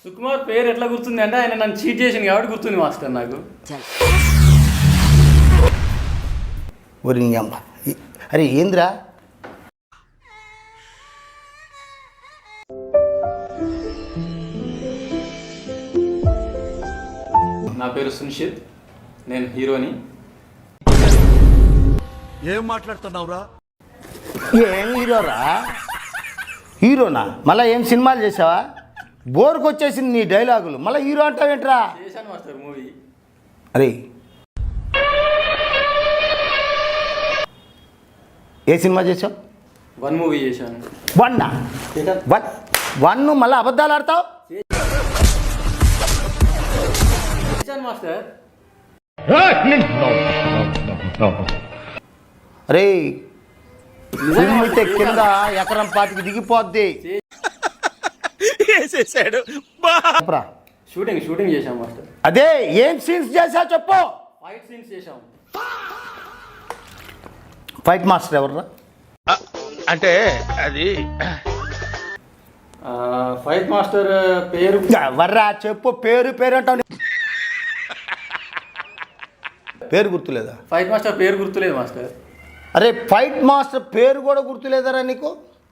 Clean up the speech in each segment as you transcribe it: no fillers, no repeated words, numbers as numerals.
సుకుమార్ పేరు ఎట్లా గుర్తుంది అంటే ఆయన నన్ను చీట్ చేసింది కాబట్టి గుర్తుంది మాస్టర్ నాకు. ఒరి నీ అమ్మ అరే ఏంద్రా నా పేరు సునిషిత్, నేను హీరోని. ఏం మాట్లాడుతున్నావురా? ఏం హీరోరా? హీరోనా? మళ్ళీ ఏం సినిమాలు చేసావా? బోర్కి వచ్చేసింది నీ డైలాగులు, మళ్ళీ హీరో అంటావేంట్రా? చేశాను మాస్టర్ మూవీ. అరే ఏ సినిమా చేసావు? 1 మూవీ చేశాను. వన్ మళ్ళీ అబద్ధాలు ఆడతావు? చేశాను మాస్టర్. అరే కింద ఎకరం పాటికి దిగిపోద్ది. షూటింగ్ చేశాం మాస్టర్. అదే ఏం సీన్స్ చేసా చెప్పు. ఫైట్ సీన్స్ చేశాం. ఫైట్ మాస్టర్ ఎవర్రా? అంటే అది ఫైట్ మాస్టర్ పేరు ఎవర్రా చెప్పు. పేరు అంటావు, పేరు గుర్తులేదా? ఫైట్ మాస్టర్ పేరు గుర్తులేదు మాస్టర్. అరే ఫైట్ మాస్టర్ పేరు కూడా గుర్తులేదరా నీకు?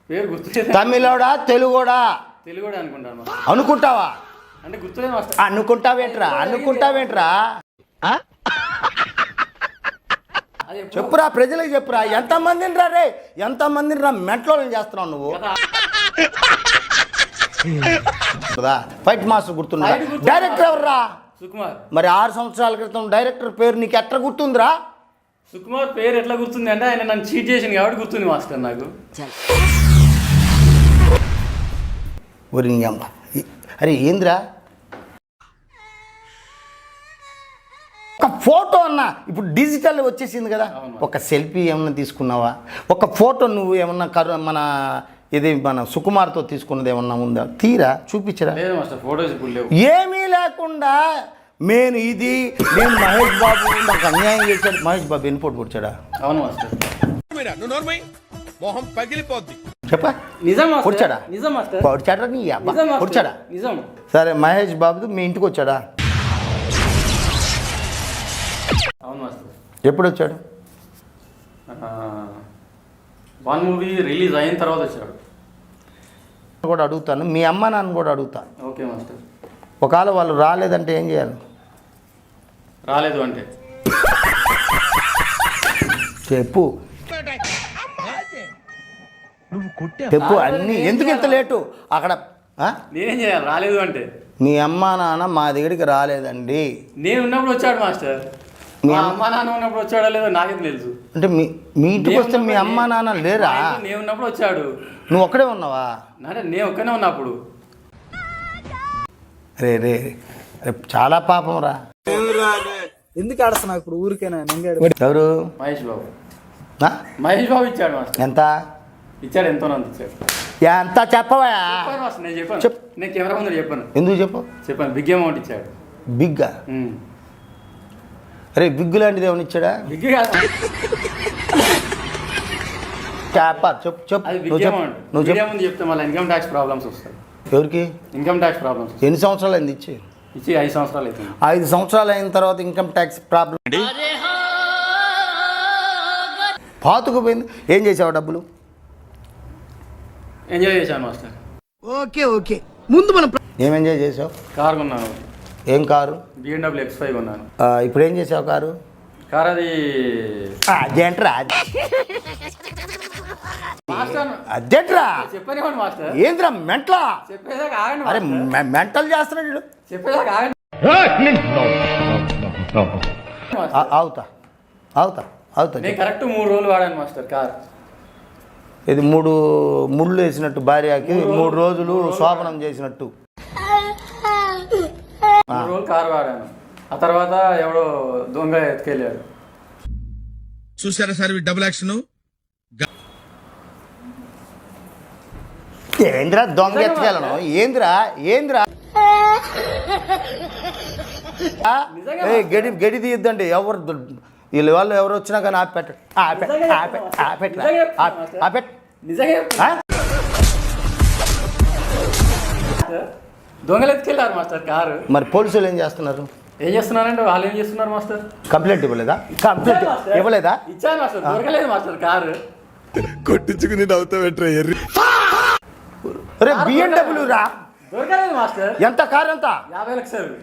పేరు గుర్తులేదు. తమిళోడా తెలుగోడా? తెలుగుడే అనుకుంటాను మాస్టర్. అనుకుంటావా? అంటే గుర్తులేదు మాస్టర్. అనుకుంటావేంట్రా? చెప్పురా, ప్రజలకు చెప్పురా. ఎంతమందిని రా రే, ఎంతమందిని రా మెంట్లోని చేస్తున్నావు నువ్వు? Fight master గుర్తున్నా? డైరెక్టర్ ఎవర్రా? సుకుమార్. మరి 6 సంవత్సరాల క్రితం డైరెక్టర్ పేరు నీకు ఎట్లా గుర్తుందిరా? సుకుమార్ పేరు ఎట్లా గుర్తుంది అంటే ఆయన నన్ను చీట్ చేసింది కాబట్టి గుర్తుంది మాస్టర్ నాకు. ఒరి నీ అమ్మ అరే ఏంద్రా? ఒక ఫోటో అన్నా ఇప్పుడు డిజిటల్ వచ్చేసింది కదా. ఒక సెల్ఫీ ఏమన్నా తీసుకున్నావా? ఒక ఫోటో నువ్వు ఏమన్నా మన ఇది మన సుకుమార్తో తీసుకున్నది ఏమన్నా ఉందా? తీరా చూపించరా. లేదు మాస్టర్, ఫోటోస్ ఇప్పుడు లేవు. ఏమీ లేకుండా నేను మహేష్ బాబు నాకు అన్యాయం చేశాడు. మహేష్ బాబు ఎన్నిపోటు పొడిచాడా? అవును మాస్టర్. మొహం పగిలిపోద్ది. చెప్పా. నిజం పొడిచాడా? నిజం మాస్టర్. పొడిచాడా? నీ అబ్బా పొడిచాడా? నిజం. సరే మహేష్ బాబు మీ ఇంటికి వచ్చాడా? అవును మాస్టర్. ఎప్పుడు వచ్చాడు? 1 మూవీ రిలీజ్ అయిన తర్వాత వచ్చాడు. కూడా అడుగుతాను, మీ అమ్మ నాన్న కూడా అడుగుతాను. Okay master. ఒకవేళ వాళ్ళు రాలేదంటే ఏం చేయాలి? రాలేదు అంటే చెప్పు చెప్పు అన్నీ. ఎందుకు ఇంత లేటు అక్కడ? నేనేం చేయాలి రాలేదు అంటే? మీ అమ్మ నాన్న మా దగ్గరికి రాలేదండి. నేను ఉన్నప్పుడు వచ్చాడు మాస్టర్. మా అమ్మ నాన్న ఉన్నప్పుడు వచ్చాడో లేదో నాకేం తెలుసు. అంటే మీ ఇంటికి వస్తే మీ అమ్మ నాన్న లేరా? నేను ఉన్నప్పుడు వచ్చాడు. నువ్వు ఒక్కడే ఉన్నావా? అంటే నేను ఒక్కనే ఉన్నప్పుడు. రే రే చాలా పాపం రా. ఎందుకు ఆడుతున్నావు ఇప్పుడు ఊరికేనా? ఎవరు? మహేష్ బాబు ఇచ్చాడు మాస్టర్. ఎంత ఇచ్చాడు? ఎంతో అంత ఇచ్చాడు. ఎంత చెప్పవా? నేను చెప్పాను. నేను కెమెరా ముందు చెప్పాను. ఎందుకు చెప్పాను బిగ్ అమౌంట్ ఇచ్చాడు. బిగ్గా? అరే బిగ్గు లాంటిది ఏమైనా ఇచ్చాడా? బిగ్ కాదు, చెప్పు చెప్పు. అది బిగ్ అమౌంట్. నువ్వు ముందు చెప్తే మళ్ళీ ఇన్కమ్ ట్యాక్స్ ప్రాబ్లమ్స్ వస్తాయి. ఎవరికి ఇన్కమ్ ట్యాక్స్ ప్రాబ్లమ్స్? ఎన్ని సంవత్సరాలు అయింది ఇచ్చి? 5 సంవత్సరాలు అవుతుంది. 5 సంవత్సరాలు అయిన తర్వాత ఇన్కమ్ ట్యాక్స్ ప్రాబ్లం పాతుకుపోయింది. ఏం చేసావు డబ్బులు? ఎంజాయ్ చేశాను మాస్టర్. ఓకే ముందు మనం ఏం ఎంజాయ్ చేసావు? కారు కొన్నాను. ఏం కారు? BMW X5 కొన్నాను. ఇప్పుడు ఏం చేసావు కారు? కారు అది అదేంట్రా? అదేంట్రా చెప్పనివ్వండి మాస్టర్. ఏంద్రా మెంటలా? చెప్పేదాకా ఆగండి. అరే మెంటల్ చేస్తున్నాడు. చెప్పేదాకా ఆగండి. అవుతా నేను కరెక్ట్ 3 రోజులు వాడాను మాస్టర్ కార్. ఇది 3 ముళ్ళు వేసినట్టు భార్యకి 3 రోజులు శోభనం చేసినట్టు 3 రోజులు కారు వాడాను. ఆ తర్వాత ఎవడో దొంగ ఎత్తుకెళ్ళాడు. చూసారా సార్ డబుల్ యాక్షన్? ఏంద్రా దొంగ ఎత్తుకెళ్ళను? ఏంద్రా గడి తీయద్దండి. వీళ్ళ వాళ్ళు ఎవరు వచ్చినా కానీ దొంగలు ఎత్తుకెళ్ళారు మాస్టర్ కారు. మరి పోలీసులు ఏం చేస్తున్నారు? ఏం చేస్తున్నారంటే వాళ్ళు ఏం చేస్తున్నారు మాస్టర్? కంప్లైంట్ ఇవ్వలేదా? కంప్లైంట్ ఇవ్వలేదా? ఇచ్చాను మాస్టర్, దొరకలేదు మాస్టర్ కారు. కొట్టించుకుని నవ్వుతావేట్రా ఎర్రి. రే BMW రా, దొరకలేదు మాస్టర్. ఎంత కారు ఎంత? 50 లక్షలు.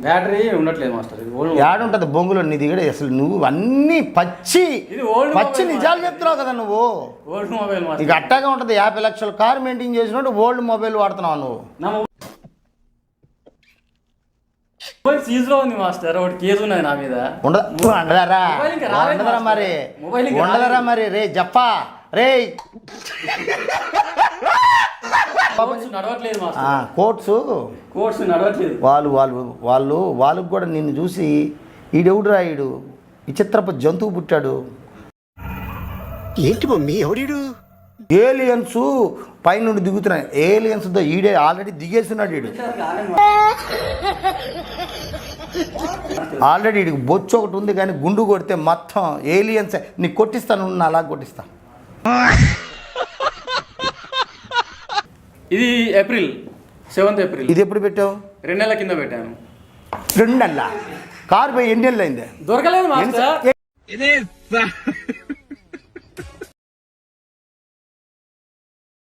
బ్యాటరీ ఉండట్లేదు మాస్టర్. ఇది ఓల్డ్ ఏడుంటుంది బొంగులో నీ దిగడ? అసలు నువ్వు అన్నీ పచ్చి ఇది ఓల్డ్ పచ్చి మొబైల్ నిజాలు చెప్తున్నావు కదా నువ్వు. ఓల్డ్ మొబైల్ ఇక మాస్టర్. అట్టాగా ఉంటుంది. 50 లక్షల కారు మెయింటైన్ చేసినట్టు ఓల్డ్ మొబైల్ వాడుతున్నావు నువ్వు. నా మొబైల్ సీజ్ లో ఉంది మాస్టర్. ఒకటి కేసు ఉన్నది నా మీద. ఉండదరా మొబైల్ ఇంకా రాలేదు ఉండదరా మరి మాస్టర్. మొబైల్ ఇంకా ఉండదరా రాలేదు. మరి రే జప్పా రే కోర్ట్స్ నడవట్లేదు మాస్టర్. కోర్ట్స్ నడవట్లేదు. వాళ్ళకు కూడా నిన్ను చూసి ఈడెవుడురా ఈడు విచిత్రపు జంతువు పుట్టాడు. ఏంటి మమ్మీ ఎవడీడు? ఏలియన్స్ పైనుండి దిగుతున్నాయి. ఏలియన్స్తో ఈడే ఆల్రెడీ దిగేస్తున్నాడు. ఈడు ఆల్రెడీ ఈడికి బొచ్చు ఒకటి ఉంది కానీ గుండు కొడితే మొత్తం ఏలియన్స్. నీకు కొట్టిస్తాను, అలా కొట్టిస్తా. ఇది ఏప్రిల్ 7th ఏప్రిల్. ఇది ఎప్పుడు పెట్టావు? 2 నెలల కింద పెట్టాను. 2 నెలల కారు పోయి ఎన్ని నెలలు అయింది? దొరకలేదు మాస్టర్. ఇదే